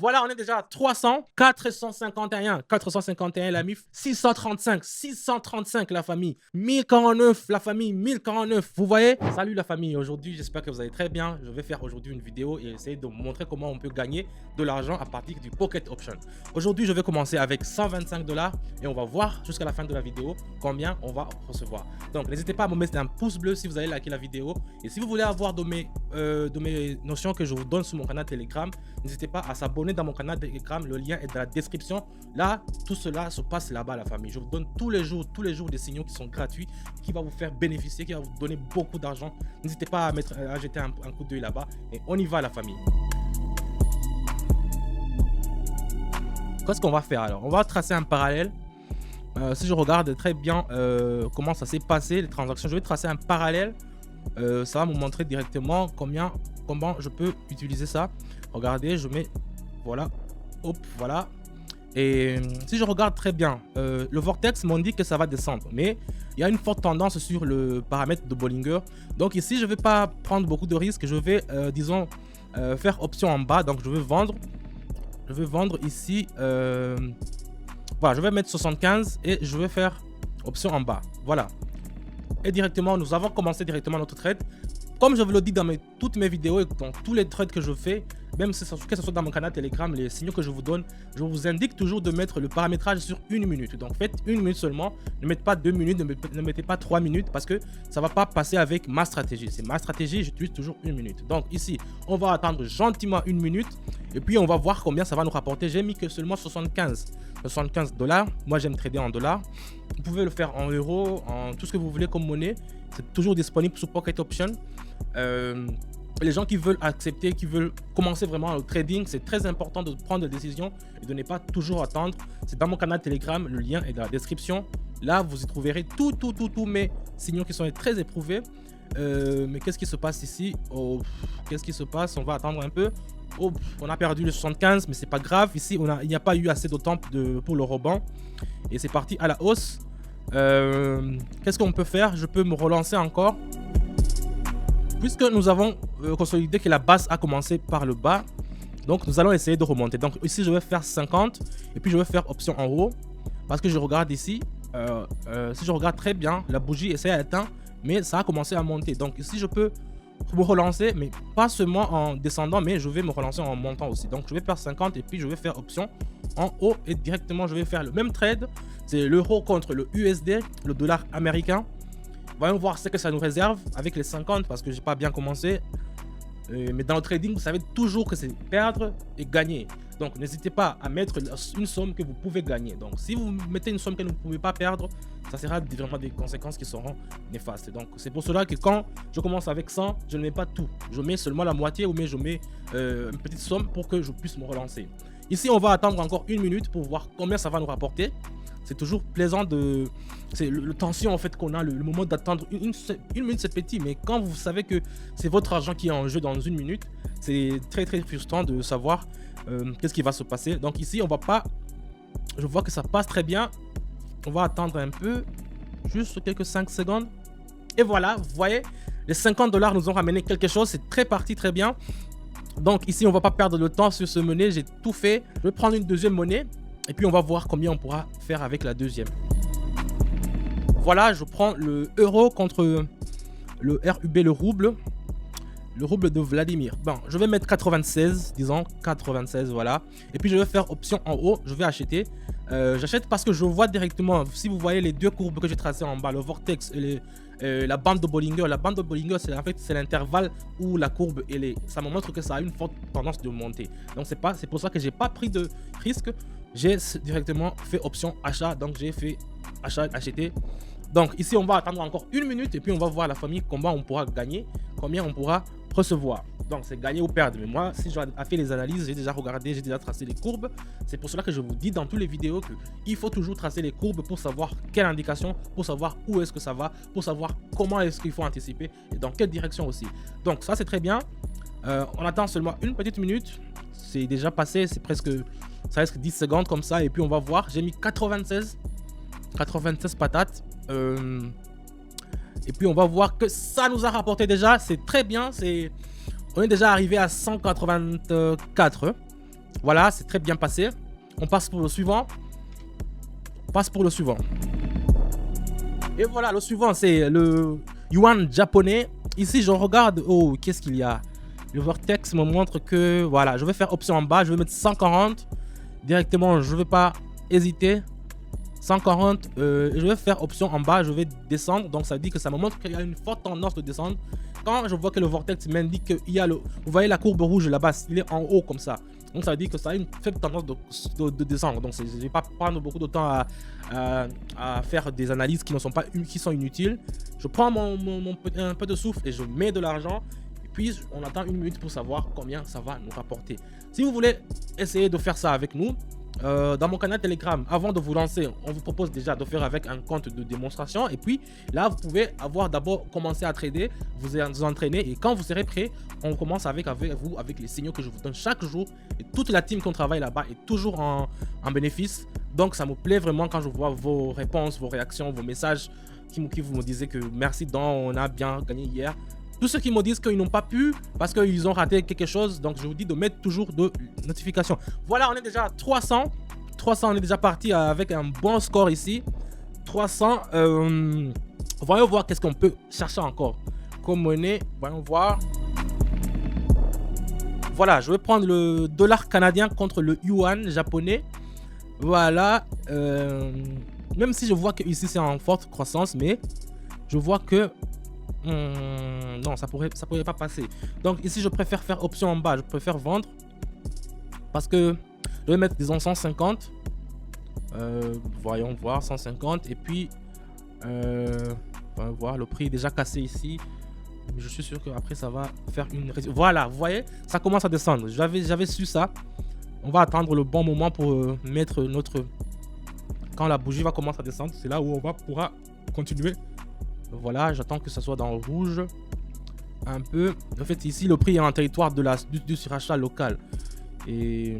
Voilà, on est déjà à 300, 451 la MIF, 635 la famille, 1049 la famille, 1049. Vous voyez? Salut la famille, aujourd'hui j'espère que vous allez très bien. Je vais faire aujourd'hui une vidéo et essayer de vous montrer comment on peut gagner de l'argent à partir du Pocket Option. Aujourd'hui je vais commencer avec 125 $ et on va voir jusqu'à la fin de la vidéo combien on va recevoir. Donc n'hésitez pas à me mettre un pouce bleu si vous avez liké la vidéo et si vous voulez avoir de mes notions que je vous donne sur mon canal Telegram, n'hésitez pas à s'abonner dans mon canal Telegram, le lien est dans la description. Là, tout cela se passe là-bas la famille. Je vous donne tous les jours des signaux qui sont gratuits, qui vont vous faire bénéficier, qui vont vous donner beaucoup d'argent. N'hésitez pas à jeter un coup d'œil là-bas et on y va la famille. Qu'est-ce qu'on va faire alors? On va tracer un parallèle. Si je regarde très bien comment ça s'est passé, les transactions, je vais tracer un parallèle. Ça va me montrer directement comment je peux utiliser ça. Regardez, je mets, voilà, hop, voilà. Et si je regarde très bien, le vortex m'indique que ça va descendre, mais il y a une forte tendance sur le paramètre de Bollinger. Donc ici, je ne vais pas prendre beaucoup de risques. Je vais, disons, faire option en bas. Donc je vais vendre. Je vais vendre ici. Voilà, je vais mettre 75 et je vais faire option en bas. Voilà. Et directement, nous avons commencé directement notre trade. Comme je vous le dis dans toutes mes vidéos et dans tous les trades que je fais, même que ce soit dans mon canal Telegram, les signaux que je vous donne, je vous indique toujours de mettre le paramétrage sur 1 minute. Donc faites 1 minute seulement, ne mettez pas 2 minutes, ne mettez pas 3 minutes parce que ça ne va pas passer avec ma stratégie. C'est ma stratégie, j'utilise toujours 1 minute. Donc ici, on va attendre gentiment 1 minute et puis on va voir combien ça va nous rapporter. J'ai mis que seulement 75 $. Moi j'aime trader en dollars. Vous pouvez le faire en euros, en tout ce que vous voulez comme monnaie. C'est toujours disponible sur Pocket Option. Les gens qui veulent accepter, qui veulent commencer vraiment le trading, c'est très important de prendre des décisions et de ne pas toujours attendre. C'est dans mon canal Telegram, le lien est dans la description. Là, vous y trouverez tous mes signaux qui sont très éprouvés. Mais qu'est-ce qui se passe ici? Oh, qu'est-ce qui se passe? On va attendre un peu. Oh, on a perdu le 75, mais c'est pas grave. Ici, il n'y a pas eu assez de temps pour le rebond. Et c'est parti à la hausse. Qu'est-ce qu'on peut faire? Je peux me relancer encore. Puisque nous avons consolidé que la base a commencé par le bas, donc nous allons essayer de remonter. Donc ici, je vais faire 50 et puis je vais faire option en haut. Parce que je regarde ici, si je regarde très bien, la bougie essaie d'atteindre, mais ça a commencé à monter. Donc ici, je peux me relancer, mais pas seulement en descendant, mais je vais me relancer en montant aussi. Donc je vais faire 50 et puis je vais faire option en haut et directement je vais faire le même trade. C'est l'euro contre le USD, le dollar américain. Voyons voir ce que ça nous réserve avec les 50 parce que j'ai pas bien commencé. Mais dans le trading, vous savez toujours que c'est perdre et gagner. Donc n'hésitez pas à mettre une somme que vous pouvez gagner. Donc si vous mettez une somme que vous ne pouvez pas perdre, ça sera vraiment des conséquences qui seront néfastes. Donc c'est pour cela que quand je commence avec 100, je ne mets pas tout. Je mets seulement la moitié ou mais je mets une petite somme pour que je puisse me relancer. Ici, on va attendre encore 1 minute pour voir combien ça va nous rapporter. C'est toujours plaisant de... C'est le tension en fait qu'on a, le moment d'attendre. Une minute c'est petit, mais quand vous savez que c'est votre argent qui est en jeu dans 1 minute, c'est très frustrant de savoir qu'est-ce qui va se passer. Donc ici, on va pas... Je vois que ça passe très bien. On va attendre un peu, juste quelques 5 secondes. Et voilà, vous voyez, les 50 $ nous ont ramené quelque chose. C'est très bien. Donc ici, on va pas perdre le temps sur ce monnaie. J'ai tout fait. Je vais prendre une deuxième monnaie. Et puis on va voir combien on pourra faire avec la deuxième. Voilà, je prends le euro contre le RUB, le rouble de Vladimir. Bon, je vais mettre 96, disons 96, voilà. Et puis je vais faire option en haut, je vais acheter. J'achète parce que je vois directement, si vous voyez les deux courbes que j'ai tracées en bas, le vortex et la bande de Bollinger. La bande de Bollinger, c'est en fait l'intervalle où la courbe ça me montre que ça a une forte tendance de monter. Donc c'est pour ça que j'ai pas pris de risque. J'ai directement fait option achat, donc j'ai fait achat, acheter. Donc ici on va attendre encore 1 minute et puis on va voir la famille combien on pourra gagner, combien on pourra recevoir. Donc c'est gagner ou perdre. Mais moi, si j'ai fait les analyses, j'ai déjà regardé, j'ai déjà tracé les courbes. C'est pour cela que je vous dis dans toutes les vidéos qu'il faut toujours tracer les courbes pour savoir quelle indication, pour savoir où est-ce que ça va, pour savoir comment est-ce qu'il faut anticiper et dans quelle direction aussi. Donc ça c'est très bien. On attend seulement une petite minute. C'est déjà passé, c'est presque, ça reste 10 secondes comme ça. Et puis on va voir, j'ai mis 96 patates. Et puis on va voir que ça nous a rapporté déjà, c'est très bien. On est déjà arrivé à 184. Voilà, c'est très bien passé. On passe pour le suivant. On passe pour le suivant. Et voilà, le suivant, c'est le yuan japonais. Ici, je regarde. Oh, qu'est-ce qu'il y a? Le vortex me montre que, voilà, je vais faire option en bas. Je vais mettre 140. Directement, je ne vais pas hésiter. 140. Je vais faire option en bas. Je vais descendre. Donc, ça dit que ça me montre qu'il y a une forte tendance de descendre. Quand je vois que le vortex m'indique qu'il y a le... Vous voyez la courbe rouge là-bas, il est en haut comme ça. Donc ça veut dire que ça a une faible tendance de descendre. Donc je ne vais pas prendre beaucoup de temps à faire des analyses qui sont inutiles. Je prends un peu de souffle et je mets de l'argent. Et puis on attend une minute pour savoir combien ça va nous rapporter. Si vous voulez essayer de faire ça avec nous, dans mon canal Telegram, avant de vous lancer, on vous propose déjà de faire avec un compte de démonstration. Et puis là, vous pouvez avoir d'abord commencé à trader, vous entraîner. Et quand vous serez prêt, on commence avec vous, avec les signaux que je vous donne chaque jour. Et toute la team qu'on travaille là-bas est toujours en bénéfice. Donc ça me plaît vraiment quand je vois vos réponses, vos réactions, vos messages qui vous me disaient que merci Don, on a bien gagné hier. Tous ceux qui me disent qu'ils n'ont pas pu parce qu'ils ont raté quelque chose, donc je vous dis de mettre toujours de notifications. Voilà, on est déjà à 300. 300, on est déjà parti avec un bon score ici. 300. Voyons voir qu'est-ce qu'on peut chercher encore comme monnaie. Voyons voir. Voilà, je vais prendre le dollar canadien contre le yuan japonais. Voilà. Même si je vois que ici c'est en forte croissance, mais je vois que non, ça pourrait pas passer. Donc ici je préfère faire option en bas. Je préfère vendre parce que je vais mettre disons 150. Voyons voir 150 et puis voyons voir, le prix est déjà cassé ici. Je suis sûr qu'après ça va faire une... Voilà, vous voyez, ça commence à descendre. J'avais su ça. On va attendre le bon moment pour mettre notre... Quand la bougie va commencer à descendre, c'est là où on pourra continuer. Voilà, j'attends que ça soit dans le rouge. Un peu. En fait, ici, le prix est en territoire du surachat local. Et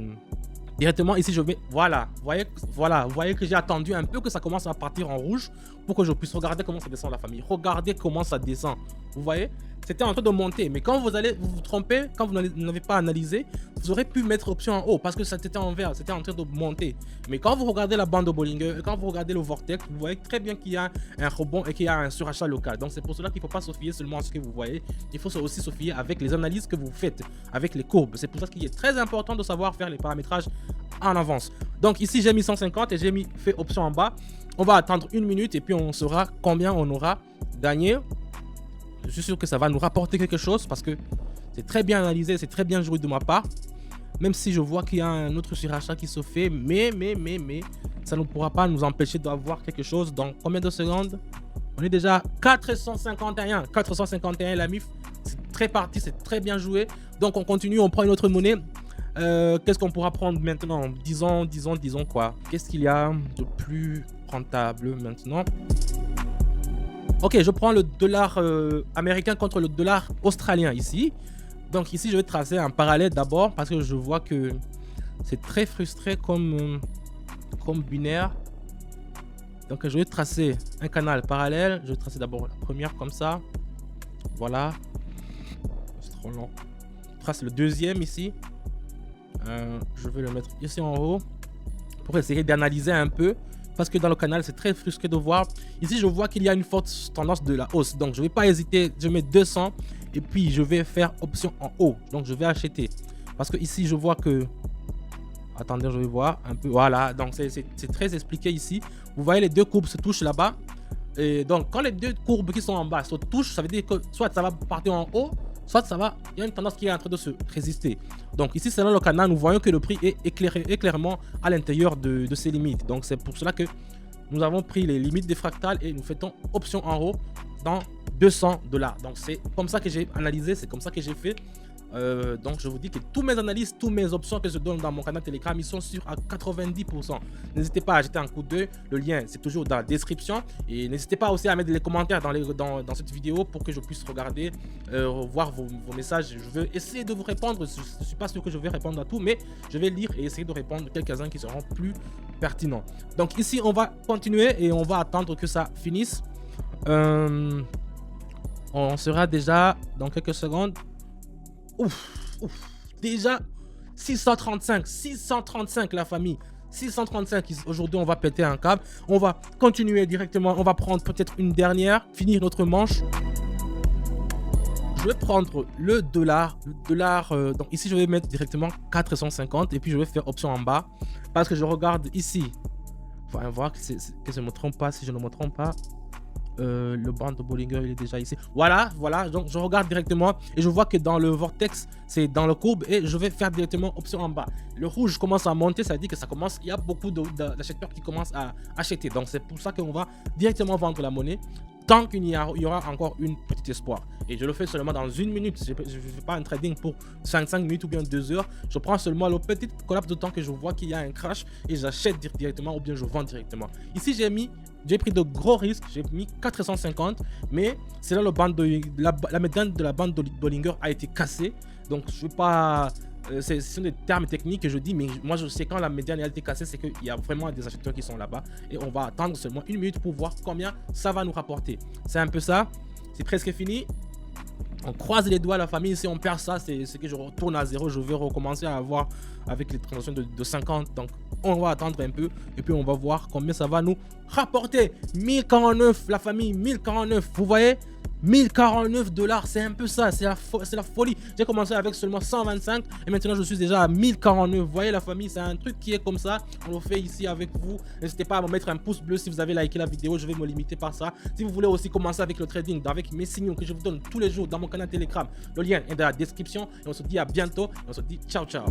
directement, ici, je vais... Voilà, vous voyez que j'ai attendu un peu que ça commence à partir en rouge pour que je puisse regarder comment ça descend la famille. Regardez comment ça descend. Vous voyez, c'était en train de monter. Mais quand vous allez vous tromper, quand vous n'avez pas analysé, vous aurez pu mettre option en haut parce que c'était en vert, c'était en train de monter. Mais quand vous regardez la bande de Bollinger, quand vous regardez le vortex, vous voyez très bien qu'il y a un rebond et qu'il y a un surachat local. Donc c'est pour cela qu'il ne faut pas se fier seulement à ce que vous voyez. Il faut aussi se fier avec les analyses que vous faites, avec les courbes. C'est pour ça qu'il est très important de savoir faire les paramétrages en avance. Donc ici j'ai mis 150 et j'ai fait option en bas. On va attendre une minute et puis on saura combien on aura gagné. Je suis sûr que ça va nous rapporter quelque chose parce que c'est très bien analysé, c'est très bien joué de ma part. Même si je vois qu'il y a un autre surachat qui se fait, mais ça ne pourra pas nous empêcher d'avoir quelque chose dans combien de secondes? On est déjà à 451. 451 la MIF, c'est très parti, c'est très bien joué. Donc on continue, on prend une autre monnaie. Qu'est-ce qu'on pourra prendre maintenant? Disons quoi? Qu'est-ce qu'il y a de plus rentable maintenant? Ok, je prends le dollar américain contre le dollar australien ici. Donc ici, je vais tracer un parallèle d'abord parce que je vois que c'est très frustré comme binaire. Donc je vais tracer un canal parallèle. Je vais tracer d'abord la première comme ça. Voilà. C'est trop long. Je trace le deuxième ici. Je vais le mettre ici en haut pour essayer d'analyser un peu. Parce que dans le canal, c'est très frustré de voir. Ici, je vois qu'il y a une forte tendance de la hausse. Donc, je ne vais pas hésiter. Je mets 200. Et puis, je vais faire option en haut. Donc, je vais acheter. Parce que ici, je vois que... Attendez, je vais voir un peu. Voilà. Donc, c'est très expliqué ici. Vous voyez, les deux courbes se touchent là-bas. Et donc, quand les deux courbes qui sont en bas se touchent, ça veut dire que soit ça va partir en haut, soit ça va... Il y a une tendance qui est en train de se résister. Donc ici, selon le canal, nous voyons que le prix est clairement à l'intérieur de ses limites. Donc c'est pour cela que nous avons pris les limites des fractales et nous faisons option en haut dans 200 $. Donc c'est comme ça que j'ai analysé, c'est comme ça que j'ai fait. Donc je vous dis que tous mes analyses, toutes mes options que je donne dans mon canal Telegram, ils sont sûrs à 90%. N'hésitez pas à jeter un coup d'œil, le lien c'est toujours dans la description. Et n'hésitez pas aussi à mettre les commentaires dans cette vidéo pour que je puisse regarder, voir vos messages. Je vais essayer de vous répondre, je ne suis pas sûr que je vais répondre à tout, mais je vais lire et essayer de répondre à quelques-uns qui seront plus pertinents. Donc ici on va continuer et on va attendre que ça finisse. On sera déjà dans quelques secondes. Déjà 635 la famille. 635, aujourd'hui on va péter un câble. On va continuer directement, on va prendre peut-être une dernière, finir notre manche. Je vais prendre le dollar. Donc ici je vais mettre directement 450 et puis je vais faire option en bas. Parce que je regarde ici. Enfin, voir que je ne me trompe pas, si je ne me trompe pas. Le band de Bollinger il est déjà ici. Voilà, donc je regarde directement et je vois que dans le vortex c'est dans le courbe et je vais faire directement option en bas. Le rouge commence à monter, ça dit que ça commence, il y a beaucoup d'acheteurs qui commencent à acheter, donc c'est pour ça qu'on va directement vendre la monnaie tant qu'il y aura encore une petite espoir. Et je le fais seulement dans une minute. Je ne fais pas un trading pour 5 minutes ou bien 2 heures. Je prends seulement le petit collapse de temps que je vois qu'il y a un crash et j'achète directement ou bien je vends directement. Ici, j'ai pris de gros risques. J'ai mis 450, mais c'est là la médiane de la bande de Bollinger a été cassée. Donc, je ne vais pas. Ce sont des termes techniques que je dis, mais moi je sais quand la médiane a été cassée, c'est qu'il y a vraiment des acheteurs qui sont là-bas et on va attendre seulement une minute pour voir combien ça va nous rapporter. C'est un peu ça, c'est presque fini. On croise les doigts, la famille. Si on perd ça, c'est que je retourne à zéro. Je vais recommencer à avoir avec les transactions de 50. Donc, on va attendre un peu et puis on va voir combien ça va nous rapporter. 1049, la famille, 1049. Vous voyez, 1049 $, c'est un peu ça, c'est la folie. J'ai commencé avec seulement 125 et maintenant je suis déjà à 1049. Vous voyez la famille, c'est un truc qui est comme ça. On le fait ici avec vous. N'hésitez pas à me mettre un pouce bleu si vous avez liké la vidéo, je vais me limiter par ça. Si vous voulez aussi commencer avec le trading, avec mes signaux que je vous donne tous les jours dans mon canal Telegram, le lien est dans la description. Et on se dit à bientôt et on se dit ciao ciao.